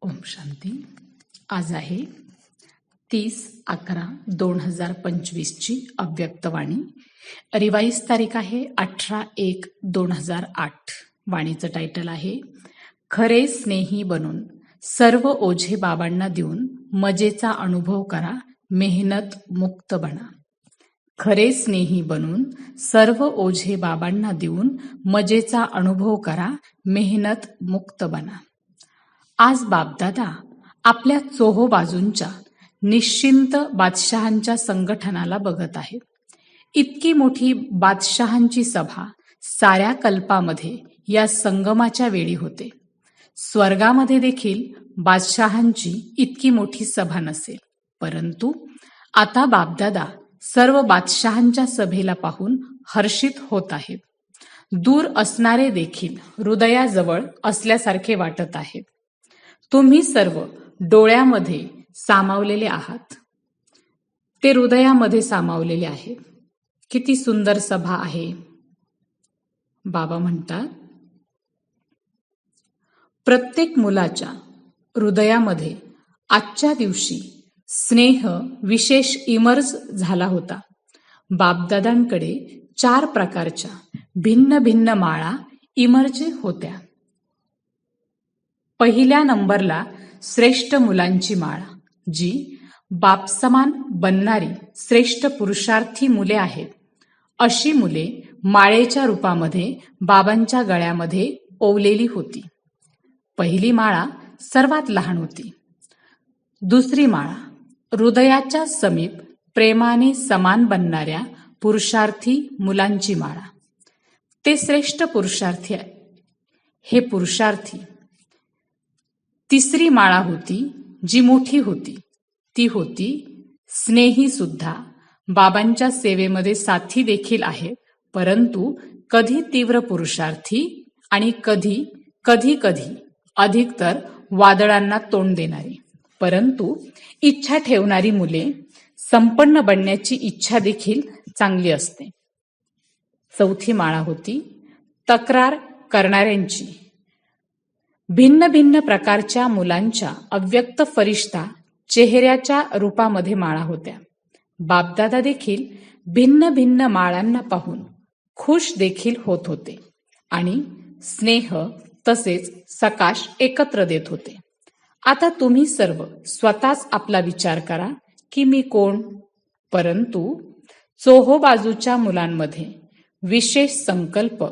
ओम शांती. आज आहे 30/11/2025 ची अव्यक्तवाणी. रिवाईज तारीख आहे 18/1/2008. वाणीचं टायटल आहे खरे स्नेही बनून सर्व ओझे बाबांना देऊन मजेचा अनुभव करा, मेहनत मुक्त बना. खरे स्नेही बनून सर्व ओझे बाबांना देऊन मजेचा अनुभव करा, मेहनत मुक्त बना. आज बापदादा आपल्या चोहो बाजूंच्या निश्चिंत बादशहांच्या संघटनाला बघत आहेत. इतकी मोठी बादशहांची सभा साऱ्या कल्पामध्ये या संगमाच्या वेळी होते. स्वर्गामध्ये देखील बादशहांची इतकी मोठी सभा नसेल, परंतु आता बापदादा सर्व बादशहांच्या सभेला पाहून हर्षित होत आहेत. दूर असणारे देखील हृदयाजवळ असल्यासारखे वाटत आहेत. तुम्ही सर्व डोळ्यामध्ये सामावलेले आहात, ते हृदयामध्ये सामावलेले आहेत. किती सुंदर सभा आहे. बाबा म्हणतात, प्रत्येक मुलाच्या हृदयामध्ये आजच्या दिवशी स्नेह विशेष इमर्ज झाला होता. बापदादांकडे 4 प्रकारच्या भिन्न भिन्न माळा इमर्ज होत्या. पहिल्या नंबरला श्रेष्ठ मुलांची माळा, जी बापसमान बनणारी श्रेष्ठ पुरुषार्थी मुले आहेत. अशी मुले माळेच्या रूपामध्ये बाबांच्या गळ्यामध्ये ओवलेली होती. पहिली माळा सर्वात लहान होती. दुसरी माळा हृदयाच्या समीप प्रेमाने समान बनणाऱ्या पुरुषार्थी मुलांची माळा. ते श्रेष्ठ पुरुषार्थी आहे, हे पुरुषार्थी. तिसरी माळा होती जी मोठी होती, ती होती स्नेही सुद्धा, बाबांच्या सेवेमध्ये साथी देखील आहेत, परंतु कधी तीव्र पुरुषार्थी आणि कधी कधी कधी अधिकतर वादळांना तोंड देणारी, परंतु इच्छा ठेवणारी मुले. संपन्न बनण्याची इच्छा देखील चांगली असते. चौथी माळा होती तक्रार करणाऱ्यांची. भिन्न भिन्न प्रकारच्या मुलांच्या अव्यक्त फरिश्ता चेहऱ्याच्या रूपामध्ये माळा होत्या. बापदादा देखील भिन्न भिन्न माळांना पाहून खुश देखील होत होते आणि स्नेह तसेच सकाश एकत्र देत होते. आता तुम्ही सर्व स्वतःच आपला विचार करा की मी कोण. परंतु चोहो बाजूच्या मुलांमध्ये विशेष संकल्प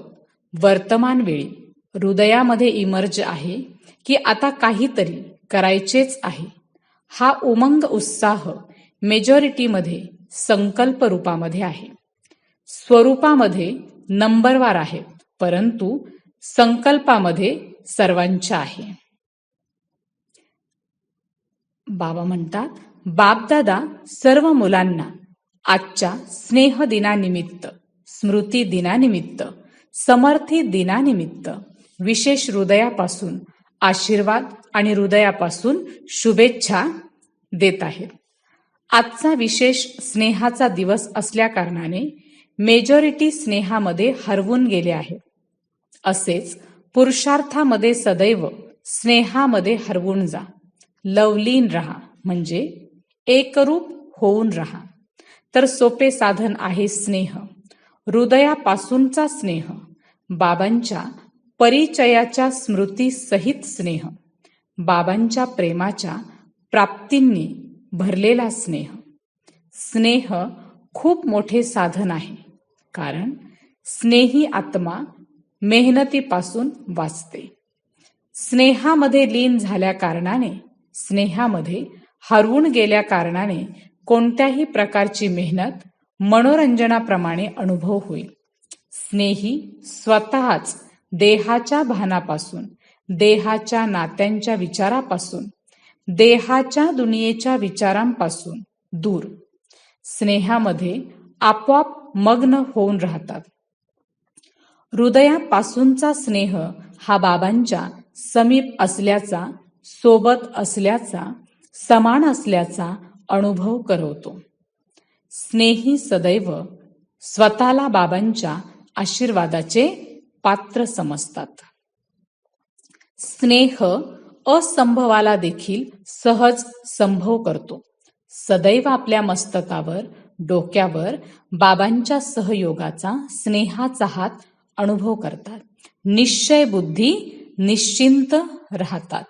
वर्तमान वेळी हृदयामध्ये इमर्ज आहे की आता काहीतरी करायचेच आहे. हा उमंग उत्साह मेजॉरिटीमध्ये संकल्प रूपामध्ये आहे. स्वरूपामध्ये नंबरवार आहे, परंतु संकल्पामध्ये सर्वांच्या आहे. बाबा म्हणतात, बापदादा सर्व मुलांना आजच्या स्नेह दिनानिमित्त, स्मृती दिनानिमित्त, समर्थी दिनानिमित्त विशेष हृदयापासून आशीर्वाद आणि हृदयापासून शुभेच्छा देत आहेत. आजचा विशेष स्नेहाचा दिवस असल्या कारणाने मेजॉरिटी स्नेहामध्ये हरवून गेले आहेत. असेच पुरुषार्थामध्ये सदैव स्नेहामध्ये हरवून जा. लवलीन रहा, म्हणजे एकरूप होऊन रहा. तर सोपे साधन आहे स्नेह, हृदयापासूनचा स्नेह, बाबांच्या परिचयाच्या स्मृती सहित स्नेह, बाबांच्या प्रेमाच्या प्राप्तींनी भरलेला स्नेह. स्नेह खूप मोठे साधन आहे, कारण स्नेही आत्मा मेहनतीपासून वाचते. स्नेहामध्ये लीन झाल्या कारणाने, स्नेहामध्ये हरवून गेल्या कारणाने कोणत्याही प्रकारची मेहनत मनोरंजनाप्रमाणे अनुभव होईल. स्नेही स्वतःच देहाच्या भानापासून, देहाच्या नात्यांच्या विचारापासून, देहाच्या दुनियेच्या विचारांपासून दूर स्नेहामध्ये आपोआप मग्न होऊन राहतात. हृदयापासूनचा स्नेह हा बाबांच्या समीप असल्याचा, सोबत असल्याचा, समान असल्याचा अनुभव करवतो. स्नेही सदैव स्वतःला बाबांच्या आशीर्वादाचे पात्र समजतात. स्नेह असंभवाला देखील सहज संभव करतो. सदैव आपल्या मस्तकावर, डोक्यावर बाबांच्या सहयोगाचा, स्नेहाचा हात अनुभव करतात. निश्चय बुद्धी निश्चिंत राहतात.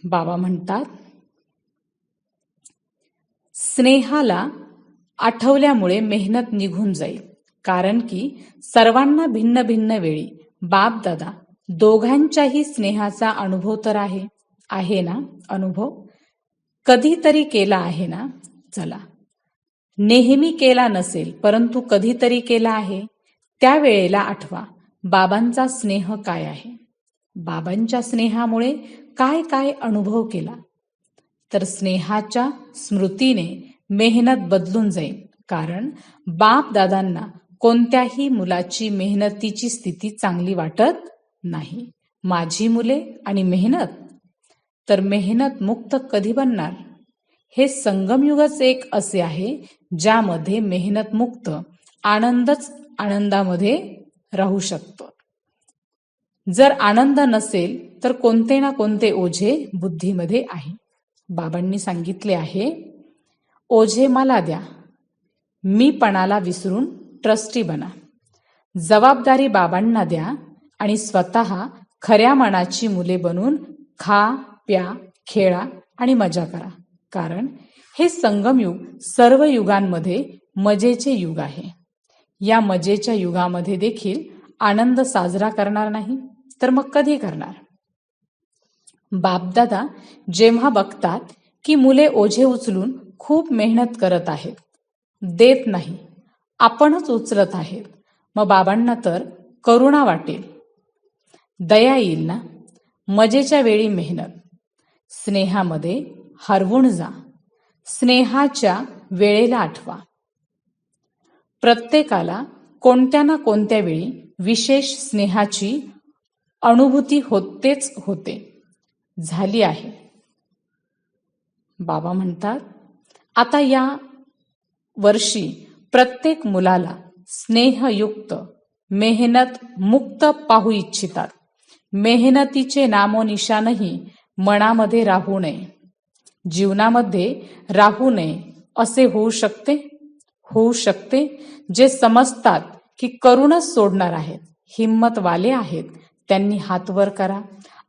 बाबा म्हणतात, स्नेहाला आठवल्यामुळे मेहनत निघून जाईल. कारण की सर्वांना भिन्न भिन्न वेळी बाप दादा दोघांच्याही स्नेहाचा अनुभव तर आहे ना. अनुभव कधीतरी केला आहे ना. चला, नेहमी केला नसेल परंतु कधीतरी केला आहे. त्यावेळेला आठवा बाबांचा स्नेह काय आहे. बाबांच्या स्नेहामुळे काय काय अनुभव केला. तर स्नेहाच्या स्मृतीने मेहनत बदलून जाईल. कारण बाप दादांना कोणत्याही मुलाची मेहनतीची स्थिती चांगली वाटत नाही. माझी मुले आणि मेहनत, तर मेहनत मुक्त कधी बनणार. हे संगमयुगच एक असे आहे ज्यामध्ये मेहनत मुक्त आनंदच आनंदामध्ये राहू शकतो. जर आनंद नसेल तर कोणते ना कोणते ओझे बुद्धीमध्ये आहे. बाबांनी सांगितले आहे, ओझे मला द्या, मी पणाला विसरून ट्रस्टी बना. जबाबदारी बाबांना द्या आणि स्वतः खऱ्या मनाची मुले बनून खा, प्या, खेळा आणि मजा करा. कारण हे संगमयुग सर्व युगांमध्ये मजेचे युग आहे. या मजेच्या युगामध्ये देखील आनंद साजरा करणार नाही तर मग कधी करणार. बापदादा जेव्हा बघतात की मुले ओझे उचलून खूप मेहनत करत आहेत, देत नाही, आपणच उचलत आहेत, मग बाबांना तर करुणा वाटेल, दया येईल ना. मजेच्या वेळी मेहनत, स्नेहामध्ये हरवून जा. स्नेहाच्या वेळेला आठवा. प्रत्येकाला कोणत्या ना कोणत्या वेळी विशेष स्नेहाची अनुभूती होतेच होते, झाली आहे. बाबा म्हणतात, आता या वर्षी प्रत्येक मुलाला स्नेहयुक्त मेहनत मुक्त पाहू इच्छितात. मेहनतीचे नामोनिशाणही मनामध्ये राहू नये, जीवनामध्ये राहू नये. असे होऊ शकते? होऊ शकते. जे समजतात की करूनच सोडणार आहेत, हिम्मतवाले आहेत, त्यांनी हात वर करा.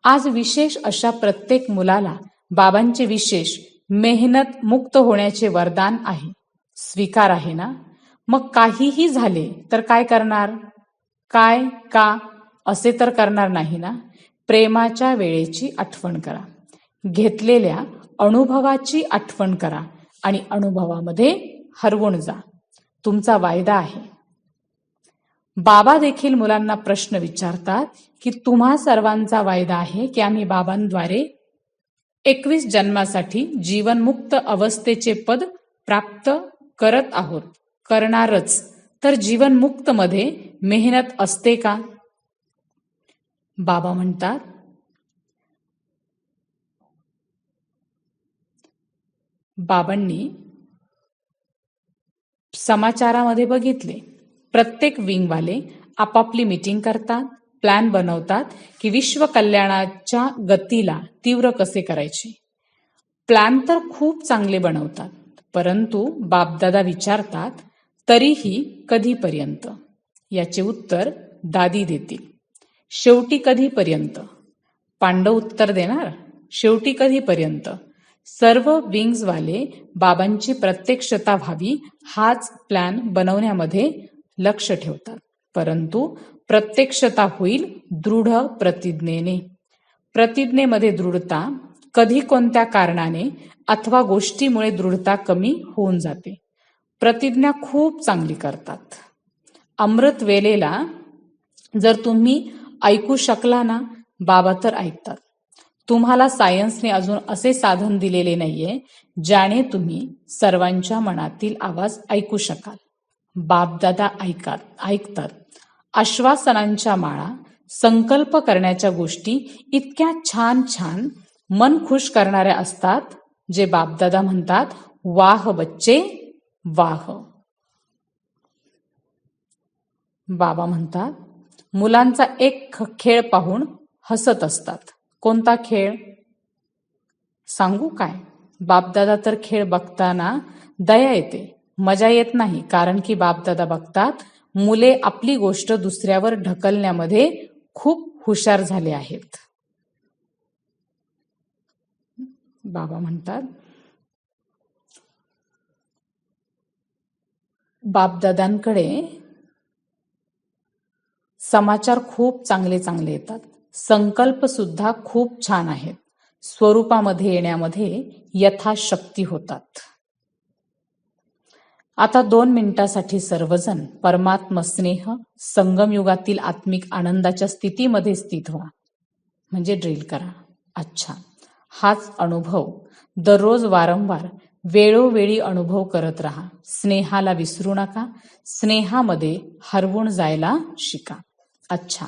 आज विशेष अशा प्रत्येक मुलाला बाबांचे विशेष मेहनत मुक्त होण्याचे वरदान आहे. स्वीकार आहे ना. मग काहीही झाले तर काय करणार. काय का असे तर करणार नाही ना. प्रेमाच्या वेळेची आठवण करा, घेतलेल्या अनुभवाची आठवण करा आणि अनुभवामध्ये हरवून जा. तुमचा वायदा आहे. बाबा देखील मुलांना प्रश्न विचारतात की तुम्हा सर्वांचा वायदा आहे की आम्ही बाबांद्वारे 21 जन्मासाठी जीवनमुक्त अवस्थेचे पद प्राप्त करत आहोत, करणारच. तर जीवनमुक्त मध्ये मेहनत असते का. बाबा म्हणतात, बाबांनी समाचारामध्ये बघितले, प्रत्येक विंगवाले आपापली मीटिंग करतात, प्लॅन बनवतात की विश्व कल्याणाच्या गतीला तीव्र कसे करायचे. प्लॅन तर खूप चांगले बनवतात, परंतु बापदादा विचारतात, तरीही कधीपर्यंत. याचे उत्तर दादी देतील. शेवटी कधीपर्यंत. पांडव उत्तर देणार, शेवटी कधीपर्यंत. सर्व विंग्सवाले बाबांची प्रत्यक्षता व्हावी हाच प्लॅन बनवण्यामध्ये लक्ष ठेवतात, परंतु प्रत्यक्षता होईल दृढ प्रतिज्ञेने. प्रतिज्ञेमध्ये दृढता कधी कोणत्या कारणाने अथवा गोष्टीमुळे दृढता कमी होऊन जाते. प्रतिज्ञा खूप चांगली करतात. अमृत वेलेला जर तुम्ही ऐकू शकला ना, बाबा तर ऐकतात. तुम्हाला सायन्सने अजून असे साधन दिलेले नाहीये ज्याने तुम्ही सर्वांच्या मनातील आवाज ऐकू शकाल. बापदादा ऐकतात. आश्वासनांच्या माळा, संकल्प करण्याच्या गोष्टी इतक्या छान छान मन खुश करणाऱ्या असतात, जे बापदादा म्हणतात, वाह बच्चे वाह. बाबा म्हणतात, मुलांचा एक खेळ पाहून हसत असतात, कोणता खेळ? सांगू काय? बापदादा तर खेळ बघताना दया येते, मजा येत नाही. कारण की बापदादा बघतात मुले आपली गोष्ट दुसऱ्यावर ढकलण्यामध्ये खूप हुशार झाले आहेत. बाबा म्हणतात, बापदादांकडे समाचार खूप चांगले चांगले येतात. संकल्प सुद्धा खूप छान आहेत. स्वरूपामध्ये येण्यामध्ये यथाशक्ती होतात. आता 2 मिनिटासाठी सर्वजण परमात्म स्नेह संगमयुगातील आत्मिक आनंदाच्या स्थितीमध्ये स्थित व्हा. म्हणजे ड्रिल करा. अच्छा, हाच अनुभव दररोज वारंवार वेळोवेळी अनुभव करत राहा. स्नेहाला विसरू नका. स्नेहामध्ये हरवून जायला शिका. अच्छा,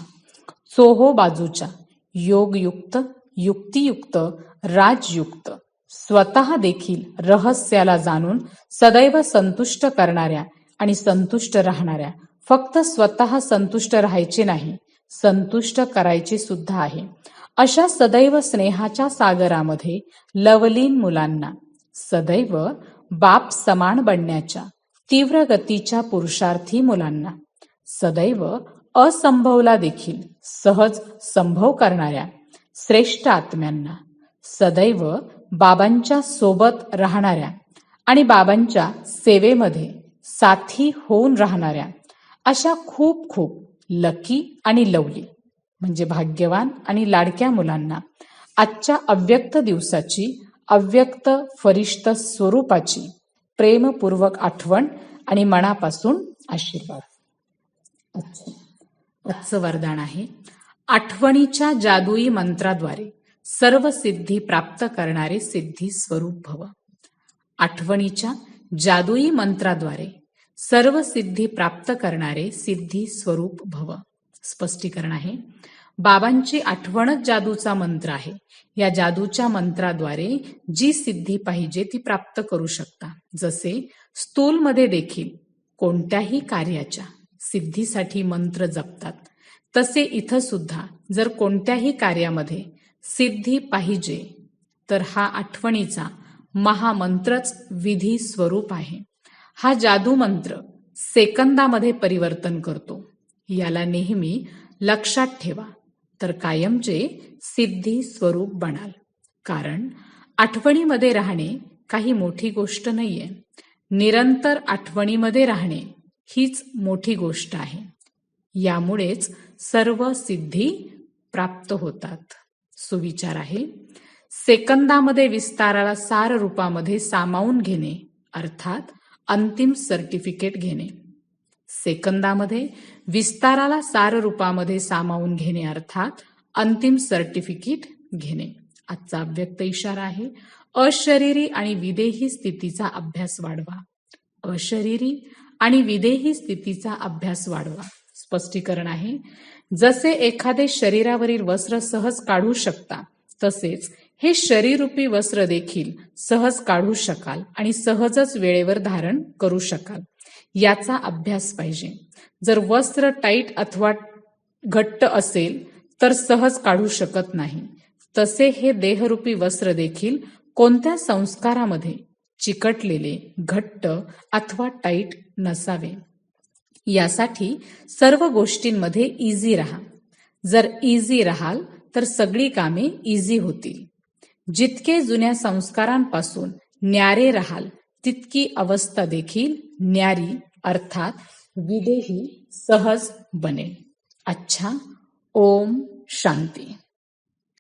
चोहो बाजूच्या योगयुक्त, युक्तियुक्त, राजयुक्त, स्वतः देखील रहस्याला जाणून सदैव संतुष्ट करणाऱ्या आणि संतुष्ट राहणाऱ्या, फक्त स्वतः संतुष्ट राहायचे नाही, संतुष्ट करायचे सुद्धा आहे, अशा सदैव स्नेहाच्या सागरामध्ये लवलीन मुलांना, सदैव बाप समान बनण्याच्या तीव्र गतीच्या पुरुषार्थी मुलांना, सदैव असंभवला देखील सहज संभव करणाऱ्या श्रेष्ठ आत्म्यांना, सदैव बाबांच्या सोबत राहणाऱ्या आणि बाबांच्या सेवेमध्ये साथी होऊन राहणाऱ्या अशा खूप खूप लकी आणि लवली म्हणजे भाग्यवान आणि लाडक्या मुलांना आजच्या अव्यक्त दिवसाची, अव्यक्त फरिश्त स्वरूपाची प्रेमपूर्वक आठवण आणि मनापासून आशीर्वाद. अच्छा, आजचं वरदान आहे, आठवणीच्या जादुई मंत्राद्वारे सर्व सिद्धी प्राप्त करणारे सिद्धी स्वरूप भव. आठवणीच्या जादुई मंत्राद्वारे सर्व सिद्धी प्राप्त करणारे सिद्धी स्वरूप भव. स्पष्टीकरण आहे, बाबांची आठवणच जादूचा मंत्र आहे. या जादूच्या मंत्राद्वारे जी सिद्धी पाहिजे ती प्राप्त करू शकता. जसे स्थूलमध्ये देखील कोणत्याही कार्याच्या सिद्धीसाठी मंत्र जपतात, तसे इथं सुद्धा जर कोणत्याही कार्यामध्ये सिद्धी पाहिजे तर हा आठवणीचा महामंत्रच विधी स्वरूप आहे. हा जादू मंत्र सेकंदामध्ये परिवर्तन करतो. याला नेहमी लक्षात ठेवा, तर कायमचे सिद्धी स्वरूप बनाल. कारण आठवणीमध्ये राहणे काही मोठी गोष्ट नाहीये. निरंतर आठवणीमध्ये राहणे हीच मोठी गोष्ट आहे. यामुळेच सर्व सिद्धी प्राप्त होतात. सुविचार आहे, सेकंदामध्ये विस्ताराला सार रूपामध्ये सामावून घेणे अर्थात अंतिम सर्टिफिकेट घेणे. सेकंदामध्ये विस्ताराला सार रूपामध्ये सामावून घेणे अर्थात अंतिम सर्टिफिकेट घेणे. आजचा अव्यक्त इशारा आहे, अशरीरी आणि विदेही स्थितीचा अभ्यास वाढवा. अशरीरी आणि विदेही स्थितीचा अभ्यास वाढवा. स्पष्टीकरण आहे, जसे एखादे शरीरावरील वस्त्र सहज काढू शकता, तसेच हे शरीररूपी वस्त्र देखील सहज काढू शकाल आणि सहजच वेळेवर धारण करू शकाल. याचा अभ्यास पाहिजे. जर वस्त्र टाईट अथवा घट्ट असेल तर सहज काढू शकत नाही. तसे हे देहरूपी वस्त्र देखील कोणत्या संस्कारामध्ये चिकटलेले, घट्ट अथवा टाईट नसावे. यासाठी सर्व गोष्टींमध्ये इझी राहा. जर इझी राहाल तर सगळी कामे इझी होतील. जितके जुन्या संस्कारांपासून न्यारे राहाल तितकी अवस्था देखील न्यारी अर्थात विदेही सहज बनेल. अच्छा, ओम शांती.